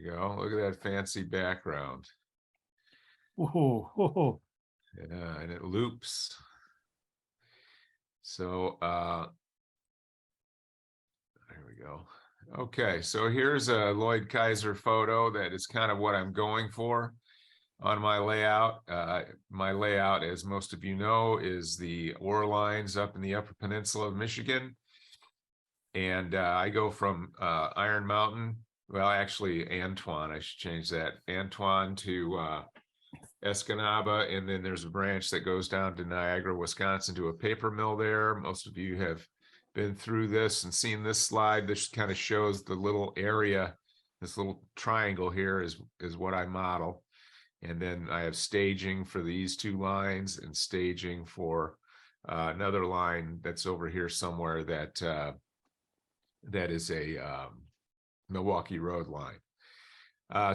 we go. Look at that fancy background. Whoa. Yeah, and it loops. So there we go. Okay, so here's a Lloyd Kaiser photo that is kind of what I'm going for on my layout. My layout, as most of you know, is the ore lines up in the Upper Peninsula of Michigan. And I go from Iron Mountain, well, actually Antoine, I should change that, Antoine to Escanaba, and then there's a branch that goes down to Niagara, Wisconsin, to a paper mill there. Most of you have been through this and seen this slide. This kind of shows the little area. This little triangle here is what I model. And then I have staging for these two lines and staging for another line that's over here somewhere that that is a Milwaukee Road line.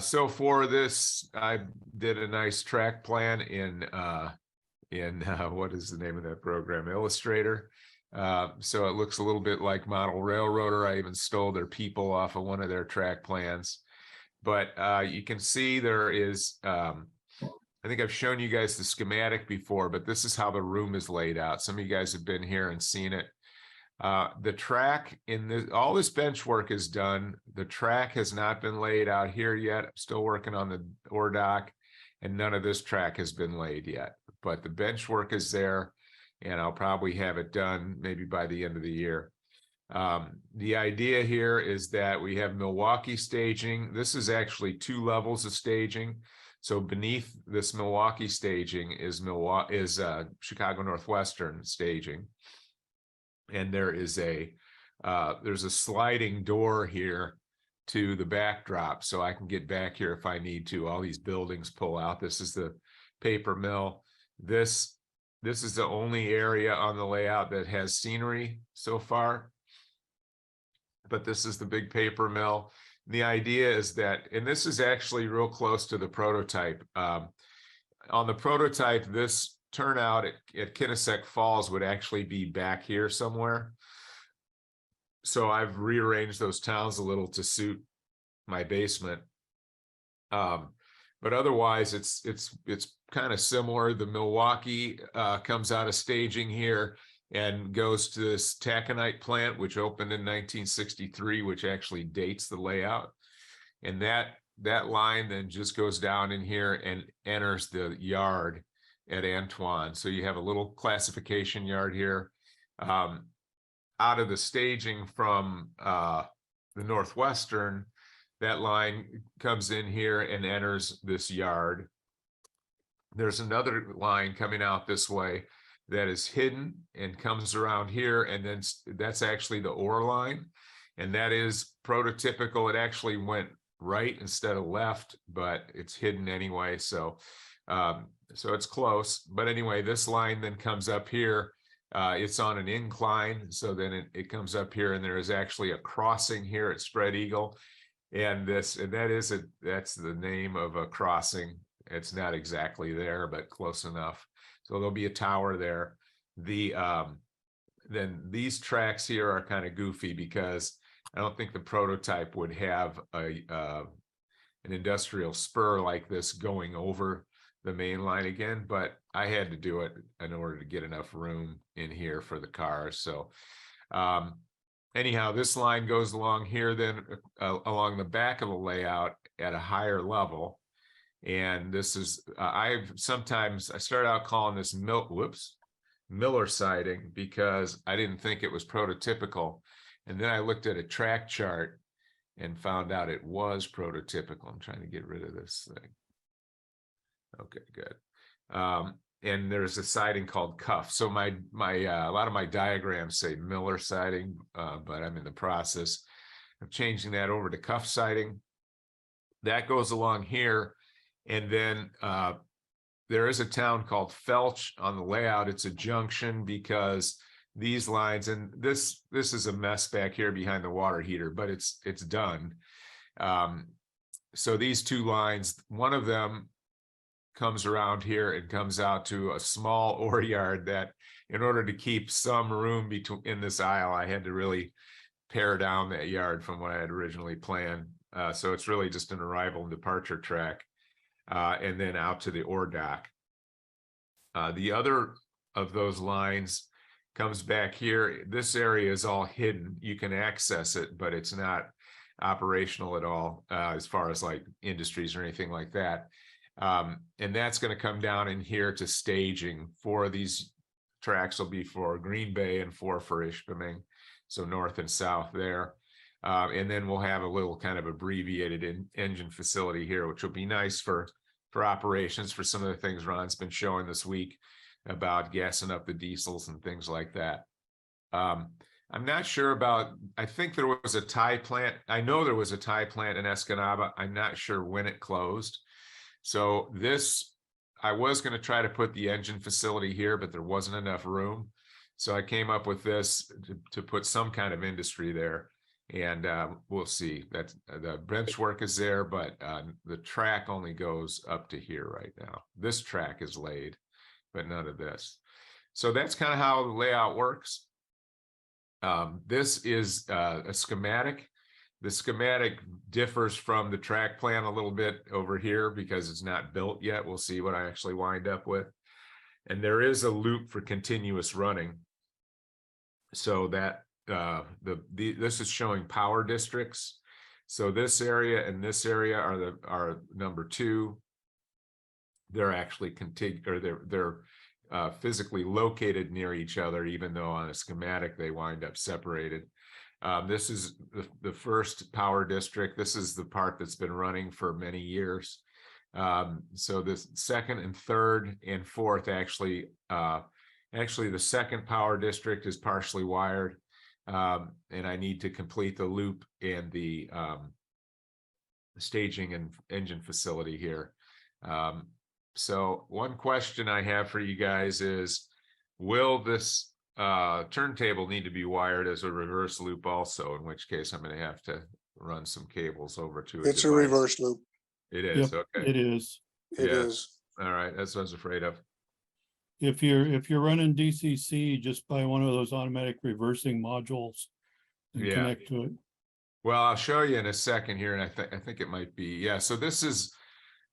So for this, I did a nice track plan in what is the name of that program? Illustrator. So it looks a little bit like Model Railroader. I even stole their people off of one of their track plans. But you can see there is, I think I've shown you guys the schematic before, but this is how the room is laid out. Some of you guys have been here and seen it. The track in this, all this bench work is done. The track has not been laid out here yet. I'm still working on the ore dock, and none of this track has been laid yet. But the bench work is there, and I'll probably have it done maybe by the end of the year. The idea here is that we have Milwaukee staging. This is actually 2 levels of staging. So beneath this Milwaukee staging is Chicago Northwestern staging. And there is there's a sliding door here to the backdrop, so I can get back here if I need to. All these buildings pull out. This is the paper mill. This is the only area on the layout that has scenery so far. But this is the big paper mill. The idea is that, and this is actually real close to the prototype. On the prototype, this turnout at Kinnesek Falls would actually be back here somewhere. So I've rearranged those towns a little to suit my basement. But otherwise, it's kind of similar. The Milwaukee comes out of staging here and goes to this taconite plant, which opened in 1963, which actually dates the layout. And that line then just goes down in here and enters the yard at Antoine. So you have a little classification yard here. Out of the staging from the Northwestern, that line comes in here and enters this yard. There's another line coming out this way that is hidden and comes around here, and then that's actually the ore line, and that is prototypical. It actually went right instead of left, but it's hidden anyway, so it's close. But anyway, this line then comes up here. It's on an incline, so then it comes up here, and there is actually a crossing here at Spread Eagle, and that's the name of a crossing. It's not exactly there, but close enough. So there'll be a tower there. Then these tracks here are kind of goofy because I don't think the prototype would have an industrial spur like this going over the main line again, but I had to do it in order to get enough room in here for the cars. So anyhow, this line goes along here, then along the back of the layout at a higher level. And this is, I start out calling this Miller siding because I didn't think it was prototypical. And then I looked at a track chart and found out it was prototypical. I'm trying to get rid of this thing. Okay, good. And there's a siding called Cuff. So a lot of my diagrams say Miller siding, but I'm in the process of changing that over to Cuff siding. That goes along here. And then there is a town called Felch on the layout. It's a junction because these lines, and this is a mess back here behind the water heater, but it's done. So these 2 lines, one of them comes around here and comes out to a small ore yard that, in order to keep some room in this aisle, I had to really pare down that yard from what I had originally planned. So it's really just an arrival and departure track, and then out to the ore dock. The other of those lines comes back here. This area is all hidden. You can access it, but it's not operational at all, as far as like industries or anything like that. And that's going to come down in here to staging. 4 of these tracks will be for Green Bay and 4 for Ishpeming, so north and south there. And then we'll have a little kind of abbreviated engine facility here, which will be nice for operations, for some of the things Ron's been showing this week about gassing up the diesels and things like that. I'm not sure about, I think there was a tie plant. I know there was a tie plant in Escanaba. I'm not sure when it closed. So this, I was going to try to put the engine facility here, but there wasn't enough room. So I came up with this to put some kind of industry there. And we'll see that the bench work is there, but the track only goes up to here right now. This track is laid, but none of this. So that's kind of how the layout works. This is a schematic. The schematic differs from the track plan a little bit over here because it's not built yet. We'll see what I actually wind up with. And there is a loop for continuous running. So that this is showing power districts. So this area and this area are number 2. They're actually they're physically located near each other, even though on a schematic they wind up separated. This is the first power district. This is the part that's been running for many years. So the second and third and fourth actually the second power district is partially wired. And I need to complete the loop and the staging and engine facility here. So one question I have for you guys is, will this turntable need to be wired as a reverse loop also, in which case I'm going to have to run some cables over to it. It's a reverse loop. It is. Yep, Okay. it is. It is. All right. That's what I was afraid of. If you're running DCC, just buy one of those automatic reversing modules and connect to it. Well, I'll show you in a second here, and I think it might be, yeah. So this is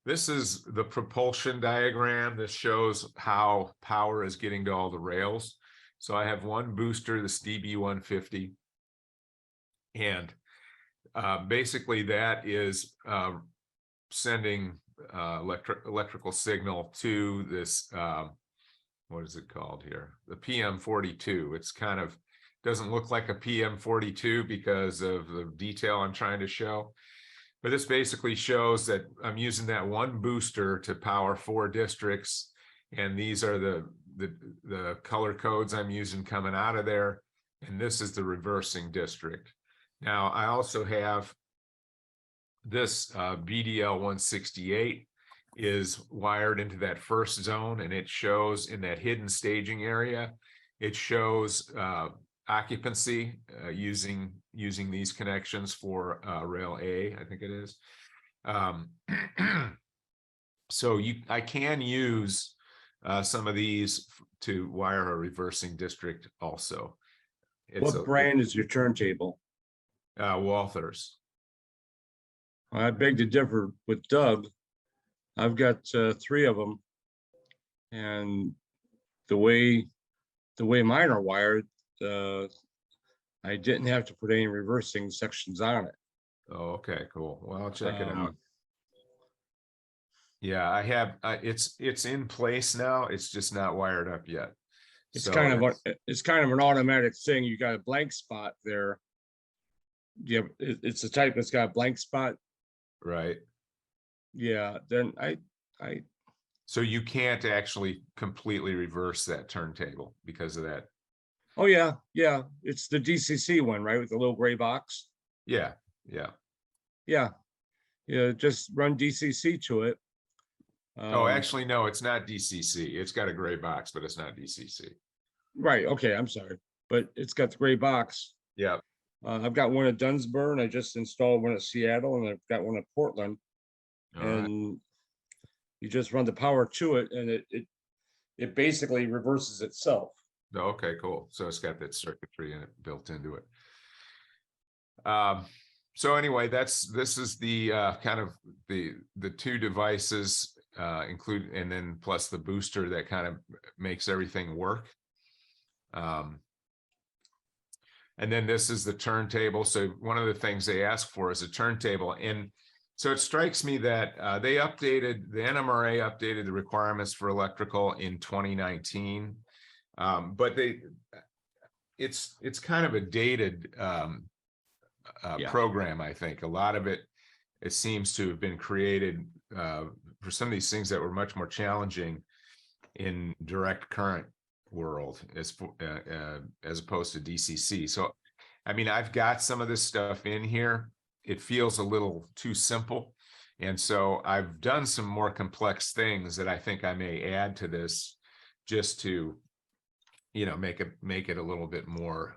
the propulsion diagram. This shows how power is getting to all the rails. So I have one booster, this DB150, and basically that is sending electrical signal to this. What is it called here? The PM42. It's kind of doesn't look like a PM42 because of the detail I'm trying to show. But this basically shows that I'm using that one booster to power 4 districts. And these are the color codes I'm using coming out of there. And this is the reversing district. Now, I also have this BDL 168 is wired into that first zone, and it shows in that hidden staging area, it shows occupancy using these connections for rail A, I think it is. So I can use some of these to wire a reversing district also. What brand is your turntable? Walthers. I beg to differ with Doug. I've got 3 of them, and the way mine are wired, I didn't have to put any reversing sections on it. Oh, okay, cool. Well, I'll check it out. Yeah, I have. It's in place now. It's just not wired up yet. It's kind of an automatic thing. You got a blank spot there. Yeah, it's the type that's got a blank spot. Right. Yeah, then I So you can't actually completely reverse that turntable because of that. Oh yeah, it's the DCC one, right, with the little gray box. Yeah. Just run DCC to it. Oh, actually, no, it's not DCC. It's got a gray box, but it's not DCC. Right. Okay, I'm sorry, but it's got the gray box. Yeah. I've got one at Dunsburg, and I just installed one at Seattle, and I've got one at Portland. And you just run the power to it, and it basically reverses itself. Oh, okay, cool. So it's got that circuitry in it built into it. So anyway, this is the kind of the two devices include, and then plus the booster that kind of makes everything work. And then this is the turntable. So one of the things they ask for is a turntable. And so it strikes me that the NMRA updated the requirements for electrical in 2019. But it's kind of a dated program, I think. A lot of it seems to have been created for some of these things that were much more challenging in direct current world as opposed to DCC. So, I mean, I've got some of this stuff in here. It feels a little too simple. And so I've done some more complex things that I think I may add to this just to, you know, make it a little bit more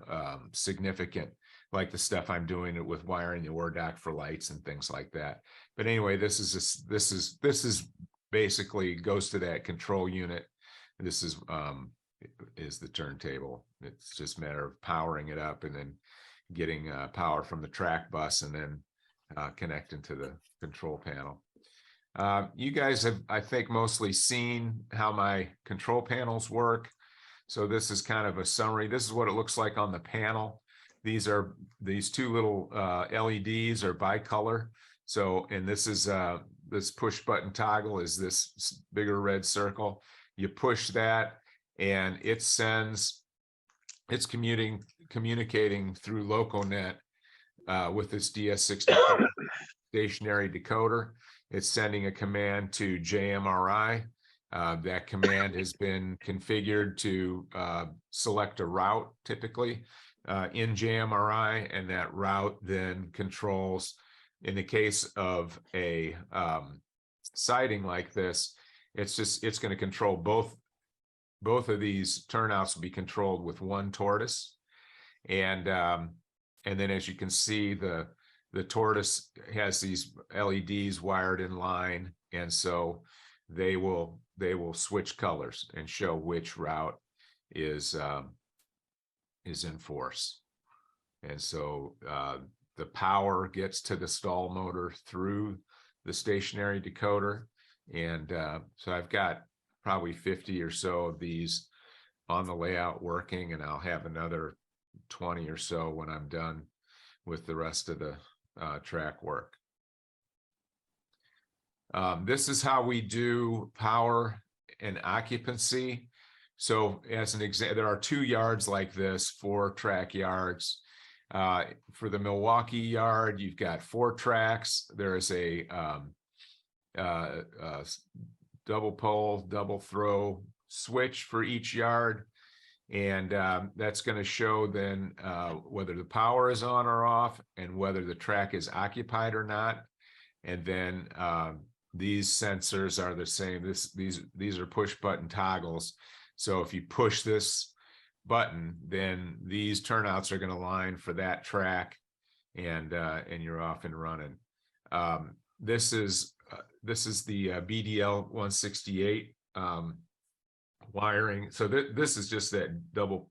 significant, like the stuff I'm doing it with wiring the OR dock for lights and things like that. But anyway, this is basically goes to that control unit. This is the turntable. It's just a matter of powering it up and then getting power from the track bus and then connecting to the control panel. You guys have, I think, mostly seen how my control panels work. So this is kind of a summary. This is what it looks like on the panel. These two little LEDs are bicolor. So, and this is this push button toggle is this bigger red circle. You push that and it's communicating through LocoNet with this DS64 stationary decoder. It's sending a command to JMRI. That command has been configured to select a route typically in JMRI, and that route then controls, in the case of a siding like this, it's going to control both of these turnouts will be controlled with one tortoise. And then as you can see, the tortoise has these LEDs wired in line, and so they will switch colors and show which route is in force. And so the power gets to the stall motor through the stationary decoder. And so I've got probably 50 or so of these on the layout working, and I'll have another 20 or so when I'm done with the rest of the track work. This is how we do power and occupancy. So as an example, there are 2 yards like this, 4 track yards. For the Milwaukee yard, you've got 4 tracks. There is a double pole, double throw switch for each yard. And that's going to show then whether the power is on or off and whether the track is occupied or not. And then these sensors are the same. These are push button toggles. So if you push this button, then these turnouts are going to line for that track, and you're off and running. This is the BDL 168 wiring. So this is just that double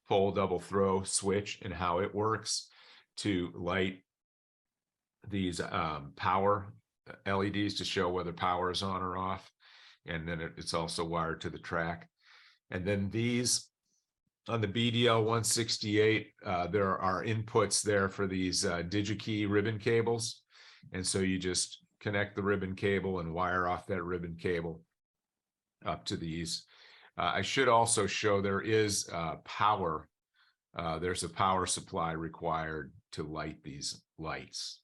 pole, double throw switch and how it works to light these power LEDs to show whether power is on or off. And then it's also wired to the track. And then these on the BDL 168, there are inputs there for these DigiKey ribbon cables. And so you just connect the ribbon cable and wire off that ribbon cable up to these. I should also show there is power. There's a power supply required to light these lights.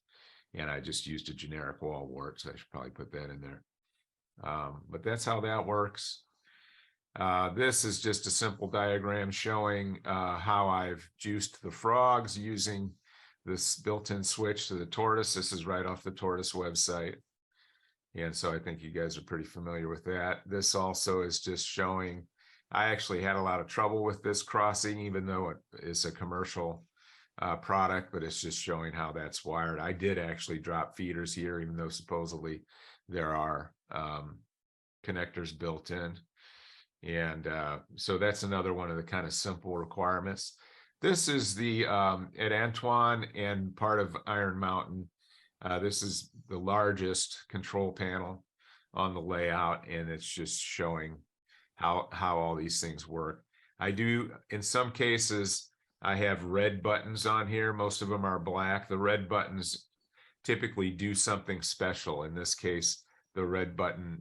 And I just used a generic wall wart, so I should probably put that in there. But that's how that works. This is just a simple diagram showing how I've juiced the frogs using this built-in switch to the tortoise. This is right off the tortoise website. And so I think you guys are pretty familiar with that. This also is just showing, I actually had a lot of trouble with this crossing, even though it is a commercial product, but it's just showing how that's wired. I did actually drop feeders here, even though supposedly there are connectors built in. And so that's another one of the kind of simple requirements. This is the at Antoine and part of Iron Mountain. This is the largest control panel on the layout, and it's just showing how all these things work. I do, in some cases, I have red buttons on here. Most of them are black. The red buttons typically do something special. In this case, the red button,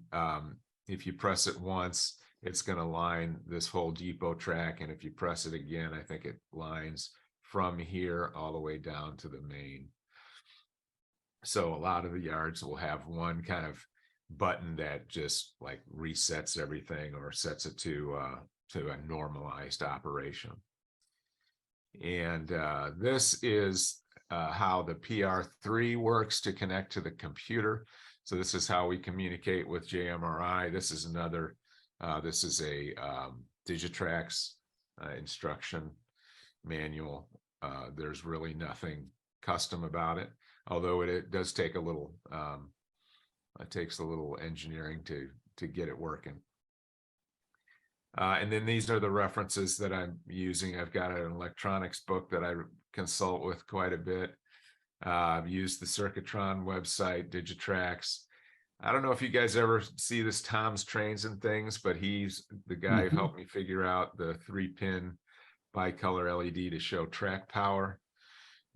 if you press it once, it's going to line this whole depot track. And if you press it again, I think it lines from here all the way down to the main. So a lot of the yards will have one kind of button that just like resets everything or sets it to a normalized operation. And this is how the PR3 works to connect to the computer. So this is how we communicate with JMRI. This is another, this is a Digitrax instruction manual. There's really nothing custom about it, although it does take a little, it takes a little engineering to get it working. And then these are the references that I'm using. I've got an electronics book that I consult with quite a bit. I've used the Circuitron website, Digitrax. I don't know if you guys ever see this Tom's Trains and Things, but he's the guy who helped me figure out the 3-pin bicolor LED to show track power.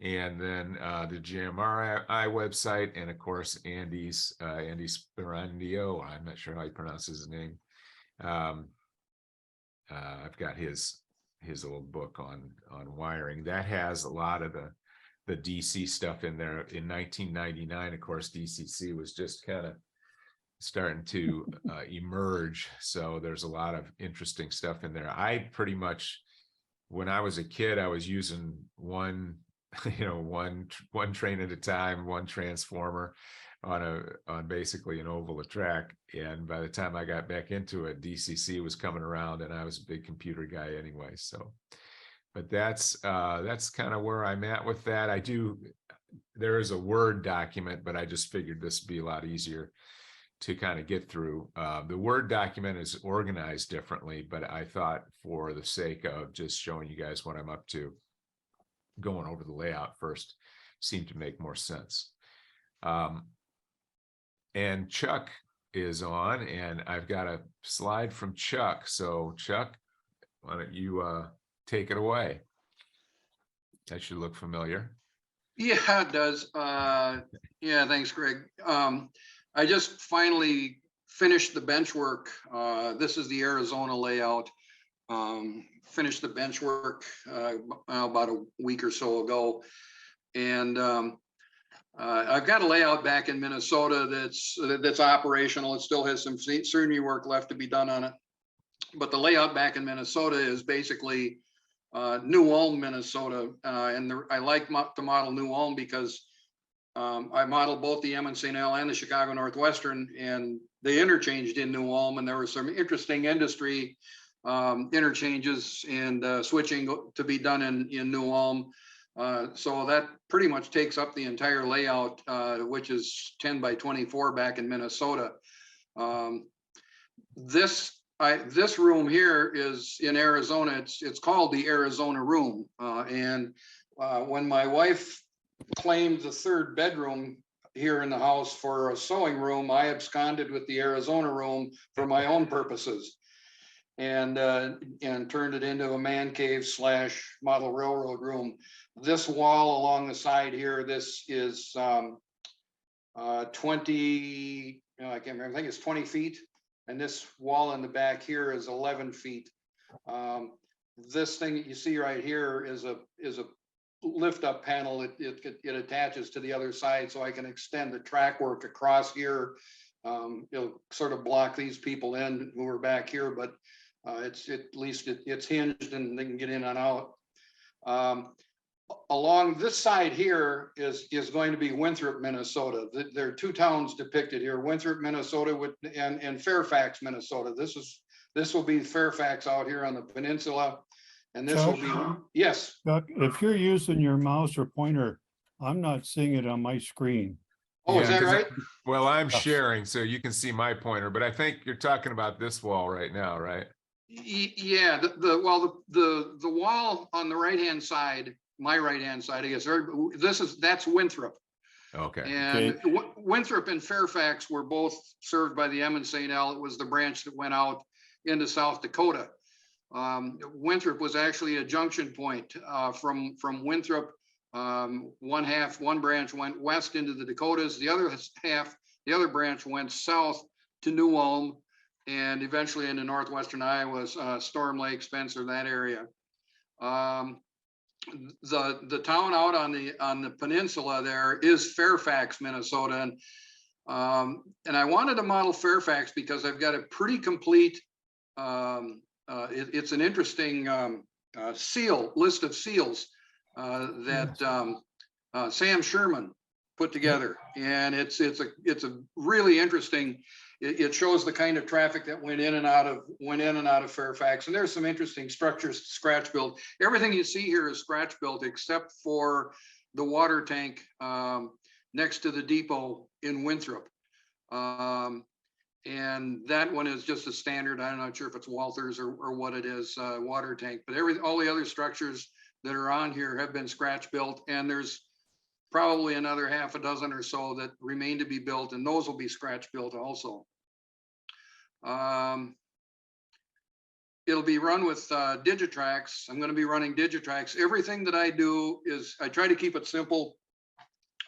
And then the JMRI website, and of course Andy Sperandio. I'm not sure how he pronounces his name. I've got his little book on wiring that has a lot of the DC stuff in there. In 1999, of course, DCC was just kind of starting to emerge, so there's a lot of interesting stuff in there. I pretty much, when I was a kid, I was using one train at a time, one transformer on basically an oval of track. And by the time I got back into it, DCC was coming around, and I was a big computer guy anyway. So, but that's kind of where I'm at with that. There is a Word document, but I just figured this would be a lot easier to kind of get through. The Word document is organized differently, but I thought for the sake of just showing you guys what I'm up to, going over the layout first seemed to make more sense. And Chuck is on, and I've got a slide from Chuck. So Chuck, why don't you take it away? That should look familiar. Yeah, it does. Yeah, thanks, Greg. I just finally finished the bench work. This is the Arizona layout. Finished the bench work about a week or so ago. And I've got a layout back in Minnesota that's operational. It still has some scenery work left to be done on it. But the layout back in Minnesota is basically New Ulm, Minnesota. And I like to model New Ulm because I modeled both the M&C&L and the Chicago Northwestern, and they interchanged in New Ulm, and there were some interesting industry interchanges and switching to be done in New Ulm. So that pretty much takes up the entire layout, which is 10 by 24 back in Minnesota. This room here is in Arizona. It's called the Arizona room. And when my wife claimed the third bedroom here in the house for a sewing room, I absconded with the Arizona room for my own purposes, and turned it into a man cave / model railroad room. This wall along the side here, this is 20, I can't remember, I think it's 20 feet. And this wall in the back here is 11 feet. This thing that you see right here is a lift up panel. It attaches to the other side, so I can extend the track work across here. It'll sort of block these people in who are back here, but it's at least it's hinged and they can get in and out. Along this side here is going to be Winthrop, Minnesota. There are two towns depicted here: Winthrop, Minnesota, and Fairfax, Minnesota. This will be Fairfax out here on the peninsula, and this will be, yes. Chuck, if you're using your mouse or pointer, I'm not seeing it on my screen. Oh, is that 'cause right? Well, I'm sharing, so you can see my pointer, but I think you're talking about this wall right now, right? Yeah, the wall on the right-hand side, my right-hand side, I guess, that's Winthrop. Okay, And Winthrop and Fairfax were both served by the M and St. L. It was the branch that went out into South Dakota. Winthrop was actually a junction point from Winthrop. One branch went west into the Dakotas. The other branch went south to New Ulm, and eventually into northwestern Iowa, Storm Lake, Spencer, that area. The town out on the peninsula there is Fairfax, Minnesota, and I wanted to model Fairfax because I've got a pretty complete. It's an interesting list of seals that Sam Sherman put together, and it's a really interesting. It shows the kind of traffic that went in and out of Fairfax, and there's some interesting structures scratch built. Everything you see here is scratch built except for the water tank next to the depot in Winthrop. And that one is just a standard. I'm not sure if it's Walters or what it is, water tank, but all the other structures that are on here have been scratch built, and there's probably another half a dozen or so that remain to be built, and those will be scratch built also. It'll be run with Digitrax. I'm going to be running Digitrax. Everything that I do is I try to keep it simple.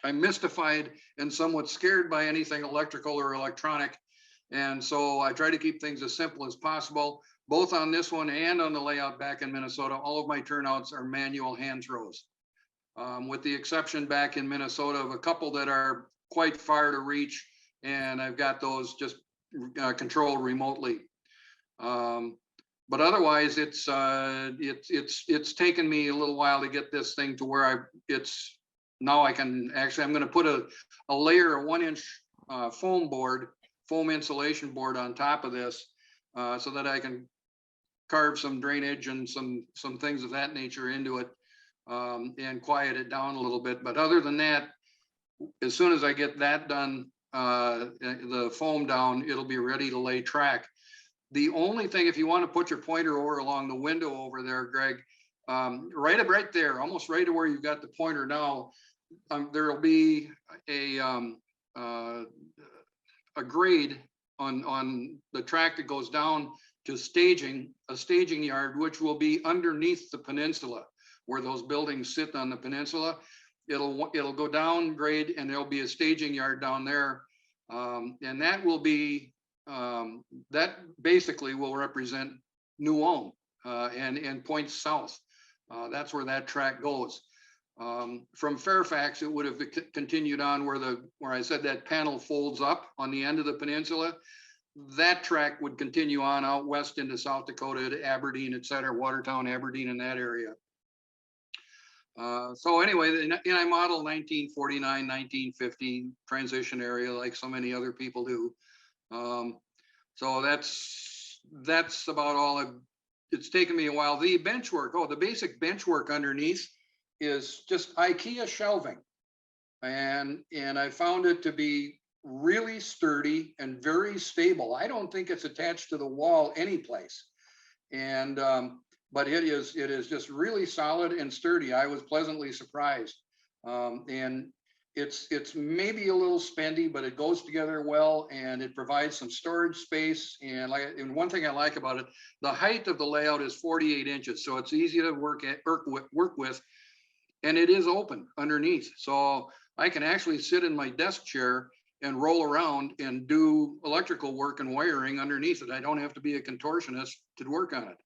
I'm mystified and somewhat scared by anything electrical or electronic. And so I try to keep things as simple as possible, both on this one and on the layout back in Minnesota. All of my turnouts are manual hand throws, with the exception back in Minnesota of a couple that are quite far to reach. And I've got those just controlled remotely. But otherwise, it's taken me a little while to get this thing to where now I can actually, I'm going to put a layer of 1-inch foam insulation board on top of this, so that I can carve some drainage and some things of that nature into it, and quiet it down a little bit. But other than that, as soon as I get that done, the foam down, it'll be ready to lay track. The only thing, if you want to put your pointer over along the window over there, Greg, right there, almost right to where you've got the pointer now, there'll be a grade on the track that goes down to a staging yard, which will be underneath the peninsula where those buildings sit on the peninsula. It'll go down grade, and there'll be a staging yard down there, and that will be that basically will represent New Ulm and points south. That's where that track goes. From Fairfax, it would have continued on where I said that panel folds up on the end of the peninsula. That track would continue on out west into South Dakota to Aberdeen, et cetera, Watertown, Aberdeen, in that area. So anyway, I model 1949, 1950 transition area like so many other people do. So that's about all. It's taken me a while. The bench work, the basic bench work underneath is just IKEA shelving, and I found it to be really sturdy and very stable. I don't think it's attached to the wall anyplace, and but it is just really solid and sturdy. I was pleasantly surprised, and it's maybe a little spendy, but it goes together well, and it provides some storage space. And one thing I like about it, the height of the layout is 48 inches, so it's easy to work with, and it is open underneath, so I can actually sit in my desk chair and roll around and do electrical work and wiring underneath it. I don't have to be a contortionist to work on it.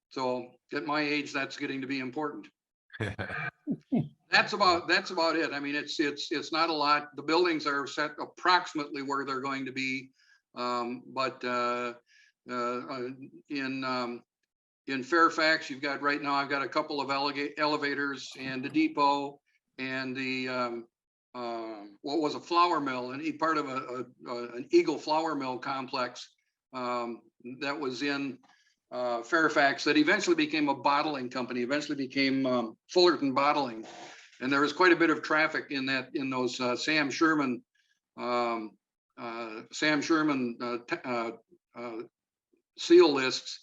So at my age, that's getting to be important. That's about it. I mean, it's not a lot. The buildings are set approximately where they're going to be, but in Fairfax, you've got right now, I've got a couple of elevators and the depot and the what was a flour mill, and part of an Eagle flour mill complex that was in Fairfax, that eventually became a bottling company, eventually became Fullerton Bottling. And there was quite a bit of traffic in those Sam Sherman seal lists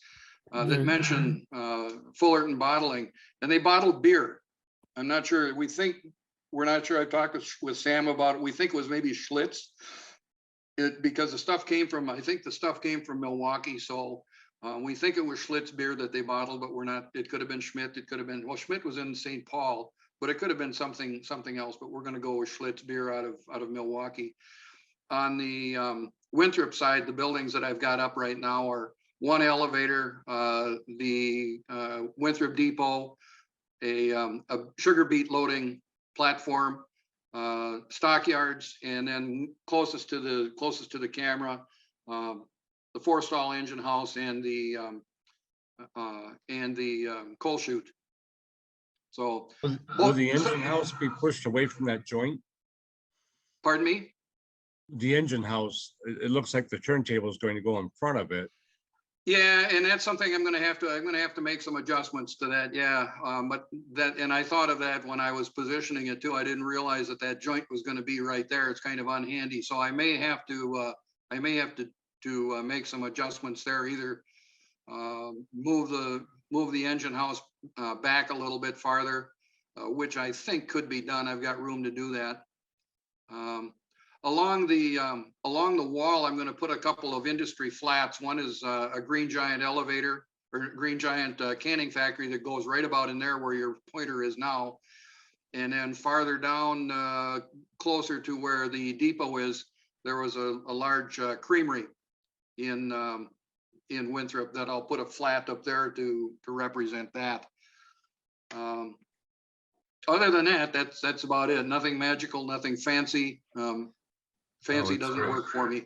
that There- mentioned Fullerton bottling, and they bottled beer. I'm not sure. We're not sure. I talked with Sam about it. We think it was maybe Schlitz. Because the stuff came from, I think the stuff came from Milwaukee. So we think it was Schlitz beer that they bottled, but we're not, it could have been Schmidt. It could have been, well, Schmidt was in St. Paul, but it could have been something else, but we're going to go with Schlitz beer out of Milwaukee. On the Winthrop side, the buildings that I've got up right now are one elevator, the Winthrop Depot, a sugar beet loading platform, stockyards, and then closest to the camera, the 4-stall engine house and the coal chute. So, Will the engine house be pushed away from that joint? pardon me? The engine house, it looks like the turntable is going to go in front of it. Yeah, and that's something I'm gonna have to make some adjustments to that. Yeah, but that, and I thought of that when I was positioning it too. I didn't realize that joint was gonna be right there. It's kind of unhandy, so I may have to make some adjustments there. Either move the engine house back a little bit farther, which I think could be done. I've got room to do that. Along the wall, I'm going to put a couple of industry flats. One is a Green Giant elevator, or Green Giant canning factory that goes right about in there where your pointer is now. And then farther down, closer to where the depot is, there was a large creamery in Winthrop that I'll put a flat up there to represent that. Other than that, that's about it. Nothing magical, nothing fancy. Fancy doesn't great. work for me.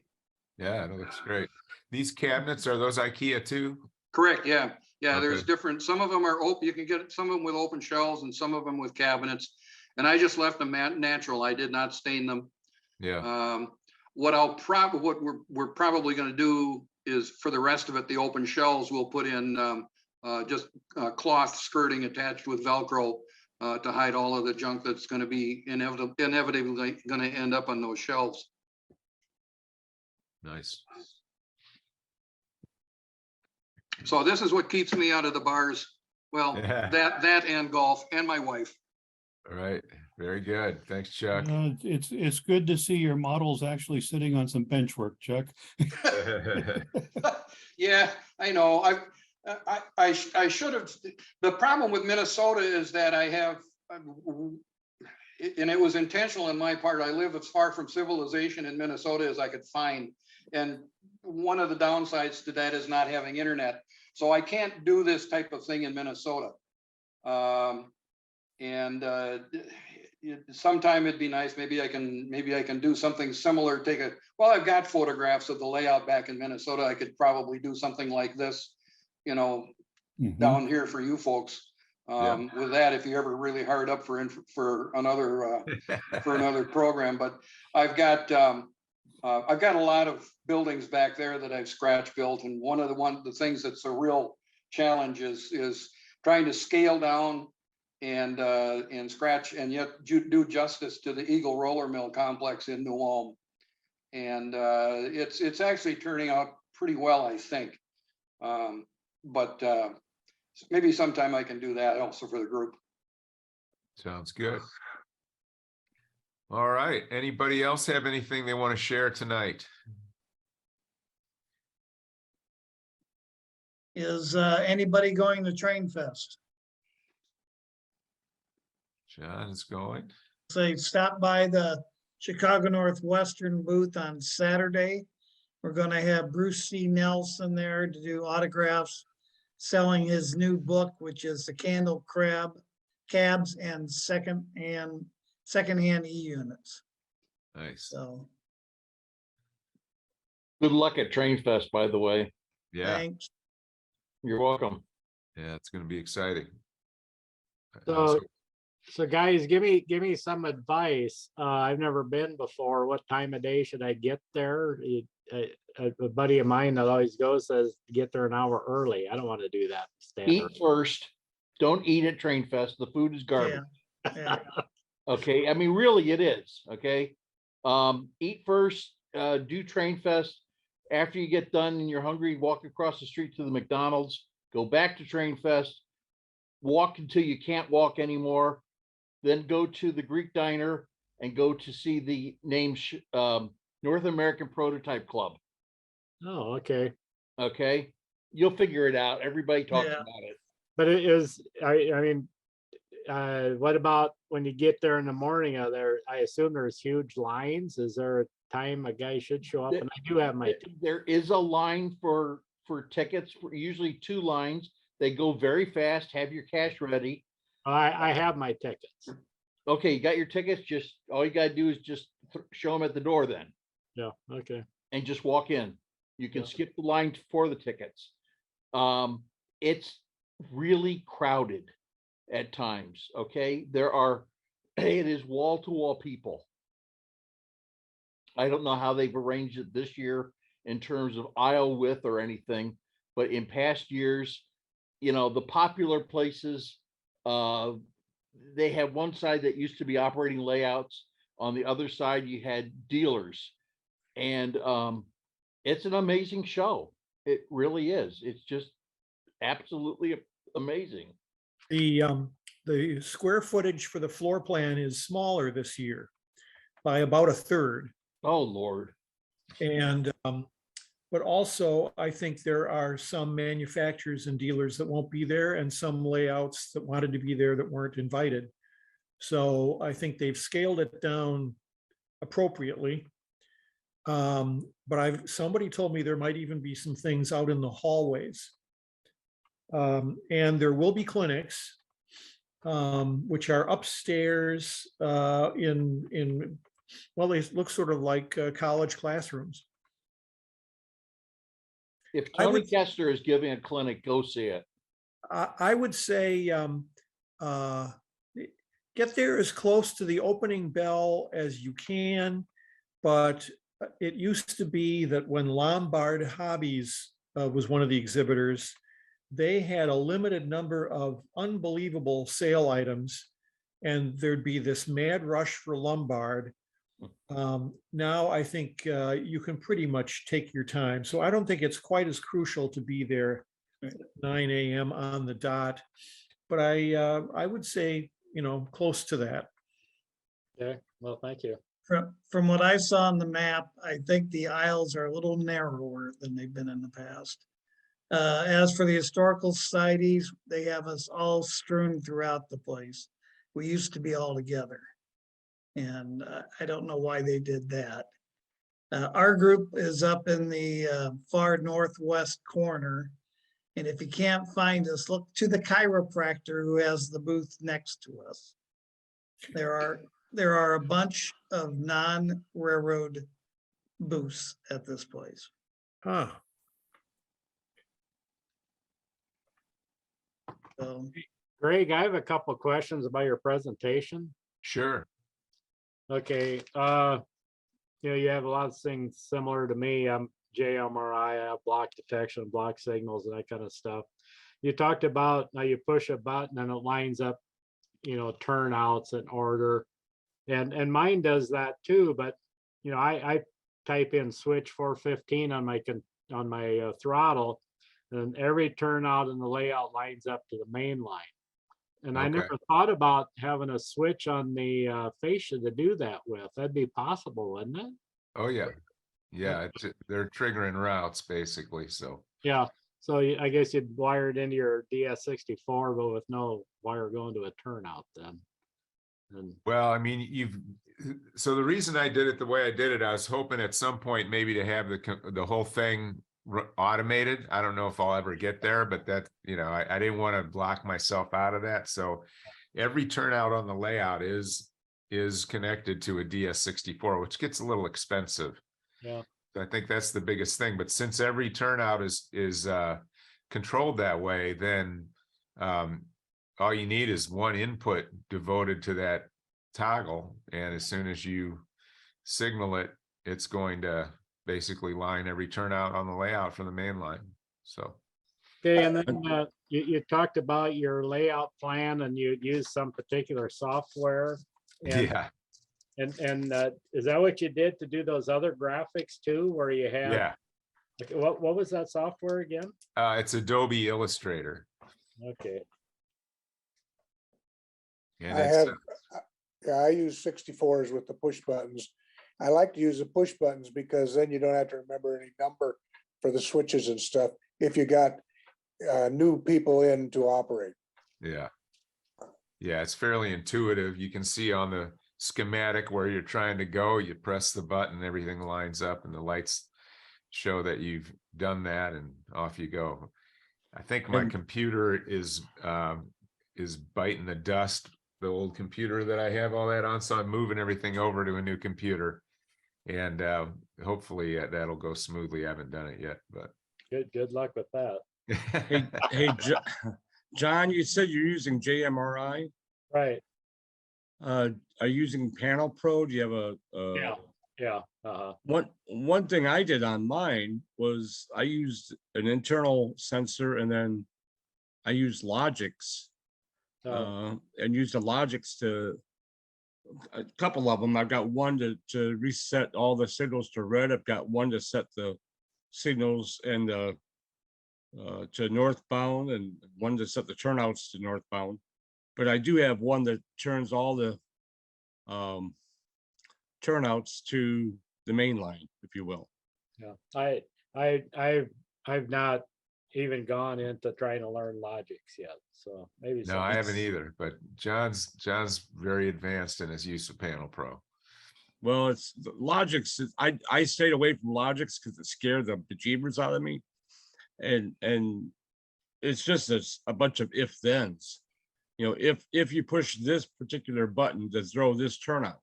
Yeah, it looks great. These cabinets, are those IKEA too? Correct, yeah. Yeah, there's Okay. different, some of them are open, you can get some of them with open shelves and some of them with cabinets. And I just left them natural. I did not stain them. Yeah, What we're probably gonna do is, for the rest of it, the open shelves, we'll put in just cloth skirting attached with Velcro to hide all of the junk that's gonna be inevitably gonna end up on those shelves. nice. So this is what keeps me out of the bars. Well, Yeah. that and golf and my wife. All right, very good. Thanks, Chuck. It's good to see your models actually sitting on some bench work, Chuck. Yeah, I know. I should have. The problem with Minnesota is that I have, and it was intentional in my part. I live as far from civilization in Minnesota as I could find, and one of the downsides to that is not having internet. So I can't do this type of thing in Minnesota. Sometime it'd be nice. Maybe I can do something similar. Well, I've got photographs of the layout back in Minnesota. I could probably do something like this, Mhm. down here for you folks. Yeah. With that, if you're ever really hard up for another program, but I've got a lot of buildings back there that I've scratch built, and one of the things that's a real challenge is trying to scale down and scratch and yet do justice to the Eagle Roller Mill complex in New Ulm, and it's actually turning out pretty well, I think. But maybe sometime I can do that also for the group. Sounds good. All right, anybody else have anything they want to share tonight? Is anybody going to Train Fest? John is going. Say, stop by the Chicago Northwestern booth on Saturday. We're gonna have Bruce C. Nelson there to do autographs, selling his new book, which is the Candle Cabs and secondhand e-units. Nice. So, Good luck at Train Fest, by the way. Yeah, thanks. You're welcome. yeah, it's going to be exciting. So guys, give me some advice. I've never been before. What time of day should I get there? A buddy of mine that always goes says get there an hour early. I don't want to do that. Eat first. Don't eat at Train Fest. The food is Yeah, garbage. yeah. Okay. I mean, really it is. Okay. Eat first, do Train Fest. After you get done and you're hungry, walk across the street to the McDonald's, go back to Train Fest, walk until you can't walk anymore, then go to the Greek Diner and go to see the North American Prototype Club. Oh, okay. Okay, you'll figure it out. Everybody talks Yeah. about it. But it is, I mean, what about when you get there in the morning? Are there, I assume there's huge lines. Is there a time a guy should show up? And I do have my, There is a line for tickets, for usually 2 lines. They go very fast. Have your cash ready. I have my tickets. Okay, you got your tickets. Just all you gotta do is just show them at the door then, Yeah, okay. and just walk in. You can Yeah. skip the line for the tickets. It's really crowded at times. Okay, it is wall to wall people. I don't know how they've arranged it this year in terms of aisle width or anything, but in past years, the popular places, they had one side that used to be operating layouts. On the other side, you had dealers. And it's an amazing show. It really is. It's just absolutely amazing. The square footage for the floor plan is smaller this year by about a third. Oh, Lord. And, but also I think there are some manufacturers and dealers that won't be there and some layouts that wanted to be there that weren't invited. So I think they've scaled it down appropriately. But somebody told me there might even be some things out in the hallways. And there will be clinics, which are upstairs well, they look sort of like college classrooms. If I Tony would- Kester is giving a clinic, go see it. I would say get there as close to the opening bell as you can, but it used to be that when Lombard Hobbies was one of the exhibitors, they had a limited number of unbelievable sale items, and there'd be this mad rush for Lombard. Now I think you can pretty much take your time. So I don't think it's quite as crucial to be there at 9 a.m. on the dot, but I would say, close to that. Okay, well, thank you. From what I saw on the map, I think the aisles are a little narrower than they've been in the past. As for the historical societies, they have us all strewn throughout the place. We used to be all together. And I don't know why they did that. Our group is up in the far northwest corner. And if you can't find us, look to the chiropractor who has the booth next to us. There are a bunch of non-railroad booths at this place. Huh. So Greg, I have a couple of questions about your presentation. Sure. Okay, you have a lot of things similar to me. I'm JMRI, I have block detection, block signals, and that kind of stuff. You talked about how you push a button and it lines up, turnouts in order. And mine does that too, but I type in switch 415 on my throttle, and every turnout in the layout lines up to the main line. And I Okay. never thought about having a switch on the fascia to do that with. That'd be possible, wouldn't it? Oh, yeah. Yeah, they're triggering routes basically, so. Yeah. So I guess you'd wire it into your DS64, but with no wire going to a turnout then. And Well, I mean, so the reason I did it the way I did it, I was hoping at some point maybe to have the whole thing automated. I don't know if I'll ever get there, but that, I didn't want to block myself out of that. So every turnout on the layout is connected to a DS64, which gets a little expensive. yeah. So I think that's the biggest thing. But since every turnout is controlled that way, then all you need is one input devoted to that toggle. And as soon as you signal it, it's going to basically line every turnout on the layout from the main line. So. Okay, and then you talked about your layout plan and you use some particular software. And, Yeah. And is that what you did to do those other graphics too, where you had? Yeah. Okay, what was that software again? It's Adobe Illustrator. Okay, And I it's, have, yeah, I use 64s with the push buttons. I like to use the push buttons because then you don't have to remember any number for the switches and stuff if you got new people in to operate. yeah. Yeah, it's fairly intuitive. You can see on the schematic where you're trying to go, you press the button, everything lines up and the lights show that you've done that and off you go. I think my And- computer is biting the dust, the old computer that I have all that on, so I'm moving everything over to a new computer. And hopefully that'll go smoothly. I haven't done it yet, but good luck with that. Hey, John, you said you're using JMRI. Right, Are you using Panel Pro? Do you have yeah, yeah, one thing I did on mine was I used an internal sensor and then I used Logix and used the Logix to a couple of them. I've got one to reset all the signals to red. I've got one to set the signals and to northbound and one to set the turnouts to northbound. But I do have one that turns all the turnouts to the main line, if you will. yeah. I've not even gone into trying to learn Logix yet, so maybe. no, I haven't someday. either. But John's very advanced in his use of Panel Pro. Well, it's the Logix. I stayed away from Logix because it scared the bejeebers out of me, and it's just a bunch of if thens. You know, if you push this particular button to throw this turnout,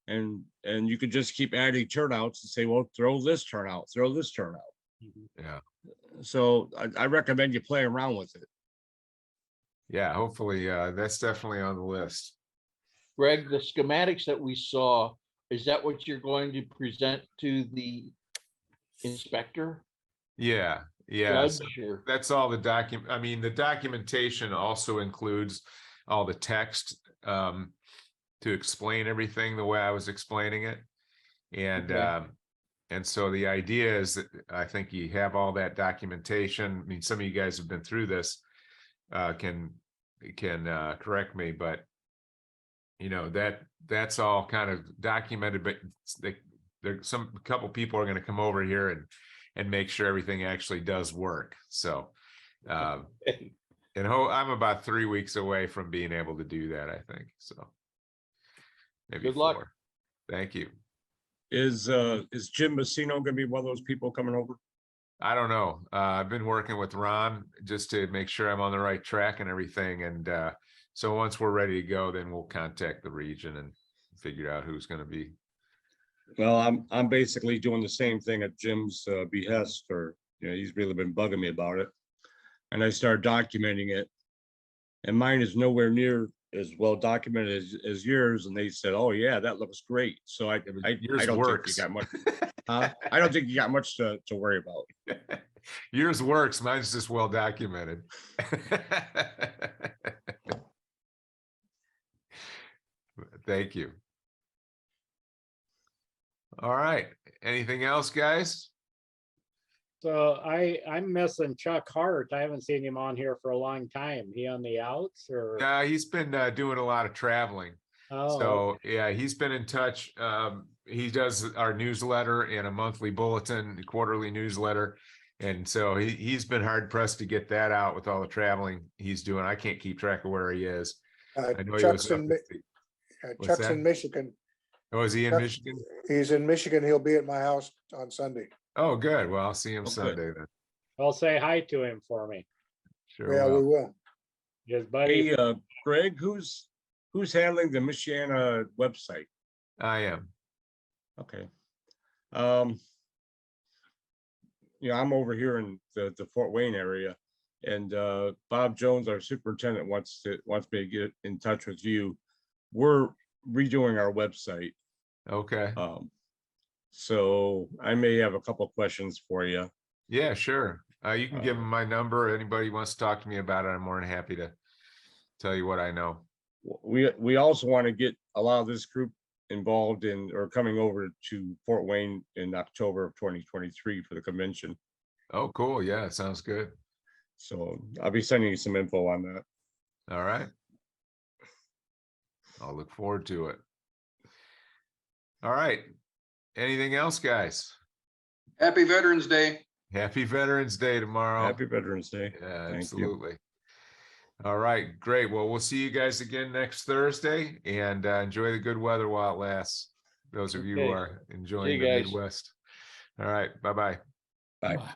and you could just keep adding turnouts and say, well, throw this turnout, throw this turnout. Mhm. Yeah. So I recommend you play around with it. Yeah, hopefully that's definitely on the list. Greg, the schematics that we saw, is that what you're going to present to the inspector? Yeah, yeah. So Judge, or? that's all the document. I mean, the documentation also includes all the text to explain everything the way I was explaining it. Okay. And so the idea is that I think you have all that documentation. I mean, some of you guys have been through this, can correct me, but you know, that's all kind of documented, but there's a couple people are going to come over here and make sure everything actually does work. So, and I'm about 3 weeks away from being able to do that, I think. So maybe Good luck. 4. Thank you. Is Jim Messino gonna be one of those people coming over? I don't know. I've been working with Ron just to make sure I'm on the right track and everything. And so once we're ready to go, then we'll contact the region and figure out who's going to be. Well, I'm basically doing the same thing at Jim's behest, or you know, he's really been bugging me about it. And I started documenting it. And mine is nowhere near as well documented as yours. And they said, oh yeah, that looks great. So I Yours don't works. think you got much. I don't think you got much to worry about. Yours works. Mine's just well documented. Thank you. All right. Anything else, guys? So I'm missing Chuck Hart. I haven't seen him on here for a long time. He on the outs or? He's been doing a lot of traveling. Oh, So yeah, he's been in touch. He does our newsletter and a monthly bulletin, quarterly newsletter. And so he's been hard pressed to get that out with all the traveling he's doing. I can't keep track of where he is. I know he was Chuck's up in, at the- what's Chuck's that? in Michigan. Oh, is he in Chuck- Michigan? He's in Michigan. He'll be at my house on Sunday. Oh, good. Well, I'll see him Oh, good. Sunday then. I'll say hi to him for me. Sure Yeah, we will. will. His buddy. Hey, Greg, who's handling the Michiana website? I am. Okay. You know, I'm over here in the Fort Wayne area, and Bob Jones, our superintendent, wants me to get in touch with you. We're redoing our website. Okay. So I may have a couple of questions for you. Yeah, sure. You can give him my number. Anybody wants to talk to me about it, I'm more than happy to tell you what I know. We also want to get a lot of this group involved in or coming over to Fort Wayne in October of 2023 for the convention. Oh, cool. Yeah, sounds good. So I'll be sending you some info on that. All right. I'll look forward to it. All right. Anything else, guys? Happy Veterans Day. Happy Veterans Day tomorrow. Happy Veterans Day. Yeah, Thank you. absolutely. All right, great. Well, we'll see you guys again next Thursday, and enjoy the good weather while it lasts. Those of you who Okay. are See enjoying you the guys. Midwest. All right, bye-bye. Bye. Bye.